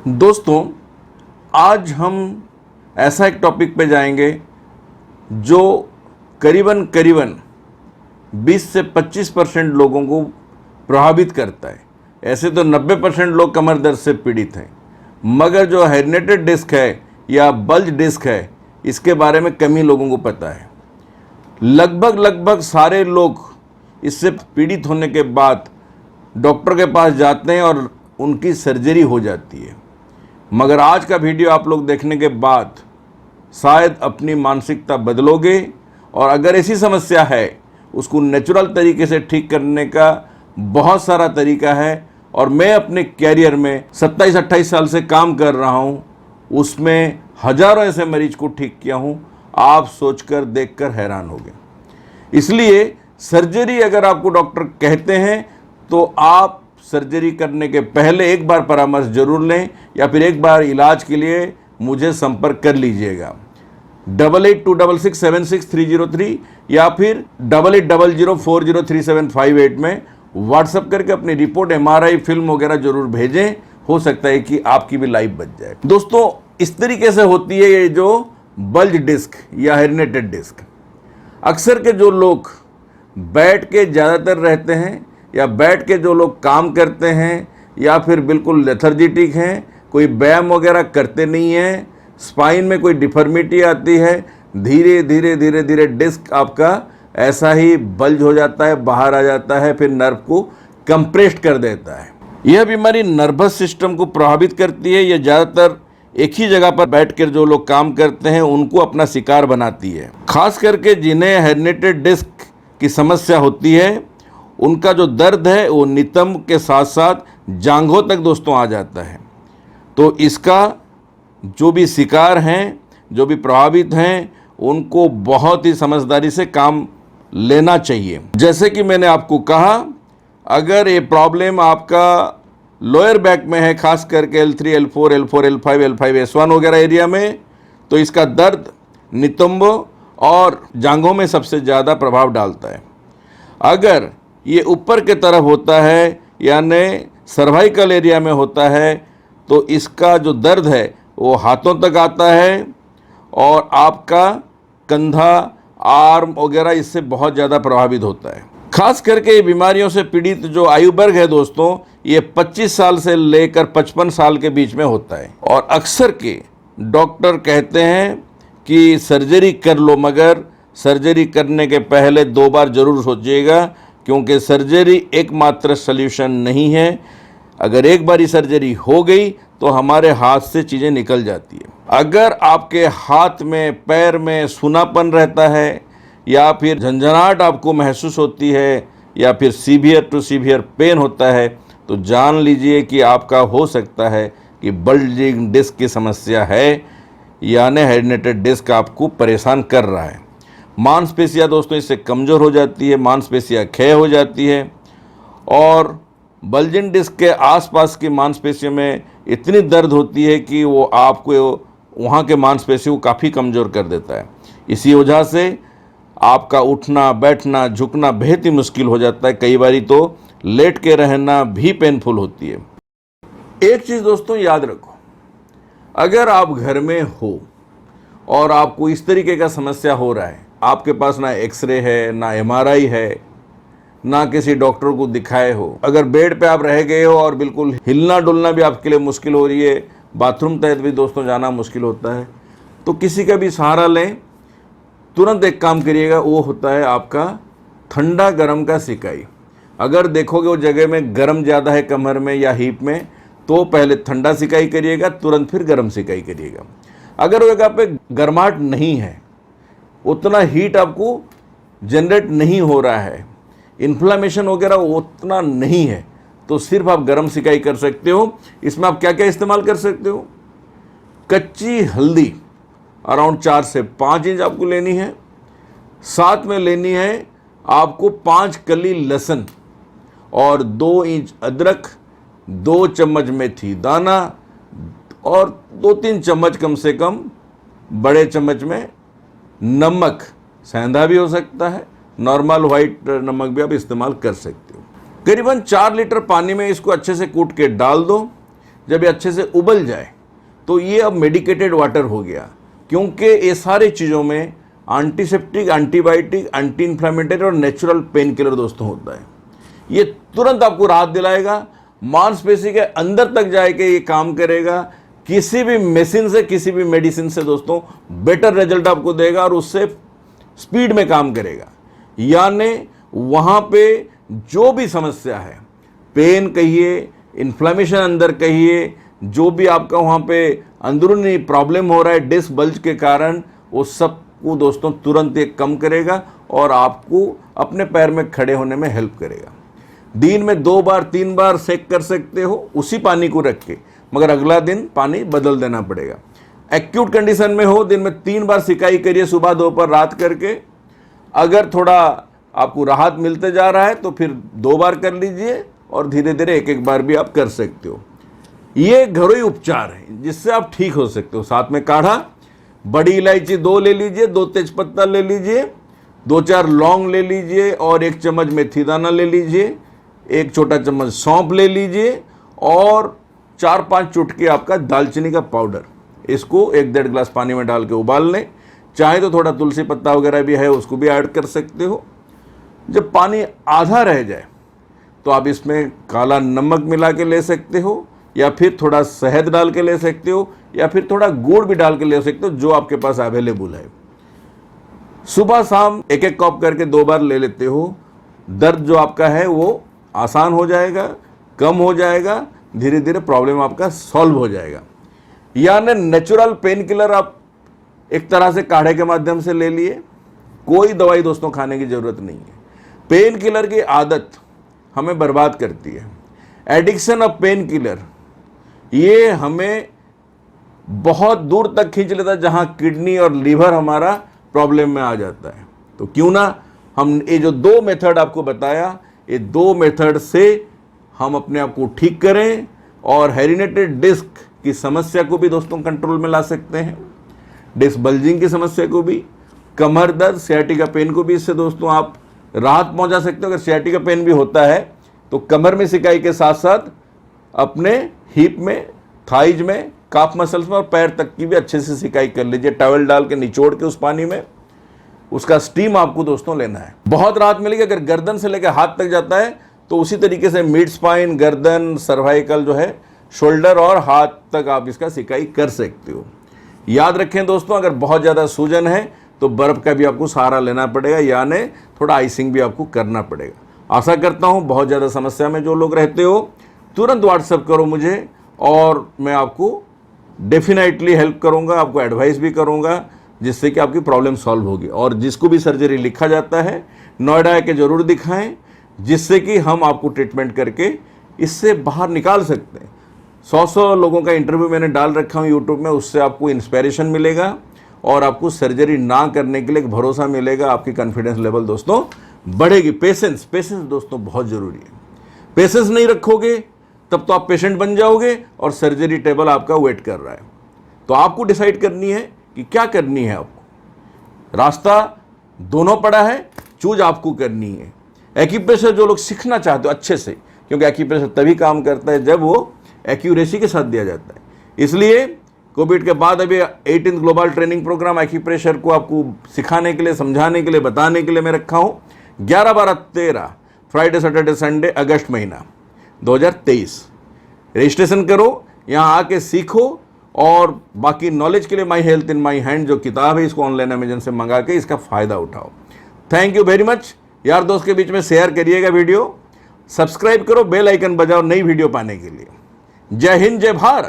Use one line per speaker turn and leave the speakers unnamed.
दोस्तों, आज हम ऐसा एक टॉपिक पे जाएंगे जो करीबन 20 से 25% लोगों को प्रभावित करता है। ऐसे तो 90% लोग कमर दर्द से पीड़ित हैं, मगर जो हेर्निएटेड डिस्क है या बल्ज डिस्क है, इसके बारे में कम ही लोगों को पता है। लगभग सारे लोग इससे पीड़ित होने के बाद डॉक्टर के पास जाते हैं और उनकी सर्जरी हो जाती है। मगर आज का वीडियो आप लोग देखने के बाद शायद अपनी मानसिकता बदलोगे और अगर ऐसी समस्या है उसको नेचुरल तरीके से ठीक करने का बहुत सारा तरीका है। और मैं अपने कैरियर में 27-28 साल से काम कर रहा हूँ, उसमें हजारों ऐसे मरीज को ठीक किया हूँ। आप सोचकर देखकर हैरान होंगे। इसलिए सर्जरी अगर आपको डॉक्टर कहते हैं तो आप सर्जरी करने के पहले एक बार परामर्श जरूर लें या फिर एक बार इलाज के लिए मुझे संपर्क कर लीजिएगा। 8826676303 या फिर 8800403758 में व्हाट्सएप करके अपनी रिपोर्ट, MRI, फिल्म वगैरह जरूर भेजें। हो सकता है कि आपकी भी लाइफ बच जाए। दोस्तों, इस तरीके से होती है ये जो बल्ज डिस्क या हेर्निएटेड डिस्क। अक्सर के जो लोग बैठ के ज़्यादातर रहते हैं या बैठ के जो लोग काम करते हैं या फिर बिल्कुल लेथर्जिटिक हैं, कोई व्यायाम वगैरह करते नहीं हैं, स्पाइन में कोई डिफॉर्मिटी आती है, धीरे धीरे डिस्क आपका ऐसा ही बल्ज हो जाता है, बाहर आ जाता है, फिर नर्व को कंप्रेस्ड कर देता है। यह बीमारी नर्वस सिस्टम को प्रभावित करती है। यह ज़्यादातर एक ही जगह पर बैठकर जो लोग काम करते हैं उनको अपना शिकार बनाती है। खास करके जिन्हें हेर्निएटेड डिस्क की समस्या होती है, उनका जो दर्द है वो नितंब के साथ साथ जांघों तक दोस्तों आ जाता है। तो इसका जो भी शिकार हैं, जो भी प्रभावित हैं, उनको बहुत ही समझदारी से काम लेना चाहिए। जैसे कि मैंने आपको कहा, अगर ये प्रॉब्लम आपका लोअर बैक में है, खास करके L3, L4, L5, L5S1 वगैरह एरिया में, तो इसका दर्द नितंब और जांघों में सबसे ज़्यादा प्रभाव डालता है। अगर ये ऊपर के तरफ होता है यानी सर्वाइकल एरिया में होता है, तो इसका जो दर्द है वो हाथों तक आता है और आपका कंधा, आर्म वगैरह इससे बहुत ज़्यादा प्रभावित होता है। खास करके ये बीमारियों से पीड़ित जो आयु वर्ग है दोस्तों, ये 25 साल से लेकर 55 साल के बीच में होता है। और अक्सर के डॉक्टर कहते हैं कि सर्जरी कर लो, मगर सर्जरी करने के पहले 2 बार ज़रूर सोचिएगा, क्योंकि सर्जरी एकमात्र सल्यूशन नहीं है। अगर एक बारी सर्जरी हो गई तो हमारे हाथ से चीज़ें निकल जाती है। अगर आपके हाथ में, पैर में सूनापन रहता है या फिर झंझनाहट आपको महसूस होती है या फिर सीवियर टू सीवियर पेन होता है, तो जान लीजिए कि आपका हो सकता है कि बल्जिंग डिस्क की समस्या है, यानी हेर्निएटेड डिस्क आपको परेशान कर रहा है। मांसपेशियाँ दोस्तों इससे कमज़ोर हो जाती है, मांसपेशियाँ क्षय हो जाती है और बल्जिंग डिस्क के आसपास की मांसपेशियों में इतनी दर्द होती है कि वो आपको वहाँ के मांसपेशियों को काफ़ी कमज़ोर कर देता है। इसी वजह से आपका उठना, बैठना, झुकना बेहद ही मुश्किल हो जाता है। कई बारी तो लेट के रहना भी पेनफुल होती है। एक चीज़ दोस्तों याद रखो, अगर आप घर में हो और आपको इस तरीके का समस्या हो रहा है, आपके पास ना एक्सरे है, ना MRI है, ना किसी डॉक्टर को दिखाए हो, अगर बेड पे आप रह गए हो और बिल्कुल हिलना डुलना भी आपके लिए मुश्किल हो रही है, बाथरूम तक भी दोस्तों जाना मुश्किल होता है, तो किसी का भी सहारा लें। तुरंत एक काम करिएगा, वो होता है आपका ठंडा गर्म का सिकाई। अगर देखोगे वो जगह में गर्म ज़्यादा है कमर में या हिप में, तो पहले ठंडा सिकाई करिएगा, तुरंत फिर गर्म सिकाई करिएगा। अगर वो जगह पे गर्माहट नहीं है, उतना हीट आपको जनरेट नहीं हो रहा है, इन्फ्लामेशन वगैरह उतना नहीं है, तो सिर्फ आप गर्म सिकाई कर सकते हो। इसमें आप क्या क्या इस्तेमाल कर सकते हो? कच्ची हल्दी अराउंड 4 से 5 इंच आपको लेनी है। साथ में लेनी है आपको 5 कली लहसुन और 2 इंच अदरक, 2 चम्मच मेथी दाना और 2-3 चम्मच कम से कम बड़े चम्मच में नमक, सेंधा भी हो सकता है, नॉर्मल वाइट नमक भी आप इस्तेमाल कर सकते हो। करीबन 4 लीटर पानी में इसको अच्छे से कूट के डाल दो। जब ये अच्छे से उबल जाए तो ये अब मेडिकेटेड वाटर हो गया, क्योंकि ये सारी चीज़ों में एंटीसेप्टिक, एंटीबायोटिक, एंटी इन्फ्लेमेटरी और नेचुरल पेन किलर दोस्तों होता है। ये तुरंत आपको राहत दिलाएगा, मांसपेशी के अंदर तक जाके ये काम करेगा, किसी भी मेडिसिन से, किसी भी मेडिसिन से दोस्तों बेटर रिजल्ट आपको देगा और उससे स्पीड में काम करेगा। यानी वहाँ पे जो भी समस्या है, पेन कहिए, इन्फ्लेमेशन अंदर कहिए, जो भी आपका वहाँ पे अंदरूनी प्रॉब्लम हो रहा है डिस्क बल्ज के कारण, वो सब को दोस्तों तुरंत ये कम करेगा और आपको अपने पैर में खड़े होने में हेल्प करेगा। दिन में 2 बार 3 बार सेक कर सकते हो उसी पानी को रख के, मगर अगला दिन पानी बदल देना पड़ेगा। एक्यूट कंडीशन में हो, दिन में 3 बार सिकाई करिए, सुबह दोपहर रात करके। अगर थोड़ा आपको राहत मिलते जा रहा है तो फिर 2 बार कर लीजिए और धीरे धीरे एक बार भी आप कर सकते हो। ये घरेलू उपचार है जिससे आप ठीक हो सकते हो। साथ में काढ़ा, बड़ी इलायची 2 ले लीजिए, 2 तेजपत्ता ले लीजिए, 2-4 लौंग ले लीजिए और 1 चम्मच मेथी दाना ले लीजिए, 1 छोटा चम्मच सौंफ ले लीजिए और 4-5 चुटकी आपका दालचीनी का पाउडर। इसको 1-1.5 गिलास पानी में डाल के उबाल लें। चाहे तो थोड़ा तुलसी पत्ता वगैरह भी है, उसको भी ऐड कर सकते हो। जब पानी आधा रह जाए तो आप इसमें काला नमक मिला के ले सकते हो, या फिर थोड़ा शहद डाल के ले सकते हो, या फिर थोड़ा गुड़ भी डाल के ले सकते हो, जो आपके पास अवेलेबल है। सुबह शाम 1-1 कप करके 2 बार ले लेते हो। दर्द जो आपका है वो आसान हो जाएगा, कम हो जाएगा, धीरे धीरे प्रॉब्लम आपका सॉल्व हो जाएगा। यानी नेचुरल पेन किलर आप एक तरह से काढ़े के माध्यम से ले लिए, कोई दवाई दोस्तों खाने की ज़रूरत नहीं है। पेन किलर की आदत हमें बर्बाद करती है। एडिक्शन ऑफ पेन किलर ये हमें बहुत दूर तक खींच लेता है, जहाँ किडनी और लीवर हमारा प्रॉब्लम में आ जाता है। तो क्यों ना हम ये जो 2 मेथड आपको बताया, ये 2 मेथड से हम अपने आप को ठीक करें और हेरिडिटेरी डिस्क की समस्या को भी दोस्तों कंट्रोल में ला सकते हैं। डिस्क बल्जिंग की समस्या को भी, कमर दर्द, सियाटिका पेन को भी इससे दोस्तों आप राहत पहुंचा सकते हो। अगर सियाटिका पेन भी होता है तो कमर में सिकाई के साथ साथ अपने हिप में, थाइज में, काफ मसल्स में और पैर तक की भी अच्छे से सिकाई कर लीजिए। टॉवल डाल के निचोड़ के उस पानी में उसका स्टीम आपको दोस्तों लेना है, बहुत राहत मिलेगी। अगर गर्दन से लेकर हाथ तक जाता है तो उसी तरीके से मिड स्पाइन, गर्दन, सर्वाइकल जो है, शोल्डर और हाथ तक आप इसका सिकाई कर सकते हो। याद रखें दोस्तों, अगर बहुत ज़्यादा सूजन है तो बर्फ़ का भी आपको सहारा लेना पड़ेगा, यानी थोड़ा आइसिंग भी आपको करना पड़ेगा। आशा करता हूँ बहुत ज़्यादा समस्या में जो लोग रहते हो तुरंत व्हाट्सएप करो मुझे और मैं आपको डेफिनेटली हेल्प करूँगा, आपको एडवाइस भी करूँगा, जिससे कि आपकी प्रॉब्लम सॉल्व होगी। और जिसको भी सर्जरी लिखा जाता है नोएडा आके ज़रूर दिखाएं, जिससे कि हम आपको ट्रीटमेंट करके इससे बाहर निकाल सकते हैं। 100 लोगों का इंटरव्यू मैंने डाल रखा हूँ यूट्यूब में, उससे आपको इंस्पिरेशन मिलेगा और आपको सर्जरी ना करने के लिए एक भरोसा मिलेगा। आपकी कॉन्फिडेंस लेवल दोस्तों बढ़ेगी। पेशेंस दोस्तों बहुत ज़रूरी है। पेशेंस नहीं रखोगे तब तो आप पेशेंट बन जाओगे और सर्जरी टेबल आपका वेट कर रहा है। तो आपको डिसाइड करनी है कि क्या करनी है आपको। रास्ता दोनों पड़ा है, चूज आपको करनी है। एक्यूप्रेशर जो लोग सीखना चाहते हो अच्छे से, क्योंकि एक्यूप्रेशर तभी काम करता है जब वो एक्यूरेसी के साथ दिया जाता है। इसलिए कोविड के बाद अभी 18th global training programme acupressure को आपको सिखाने के लिए, समझाने के लिए, बताने के लिए मैं रखा हूँ। 11, 12, 13 फ्राइडे, सैटरडे, संडे, अगस्त महीना 2023। रजिस्ट्रेशन करो, यहाँ आके सीखो और बाकी नॉलेज के लिए my health in my hand जो किताब है, इसको ऑनलाइन अमेजन से मंगा के इसका फ़ायदा उठाओ। Thank you very much. यार दोस्त के बीच में शेयर करिएगा वीडियो, सब्सक्राइब करो, बेल आइकन बजाओ नई वीडियो पाने के लिए। जय हिंद, जय भारत।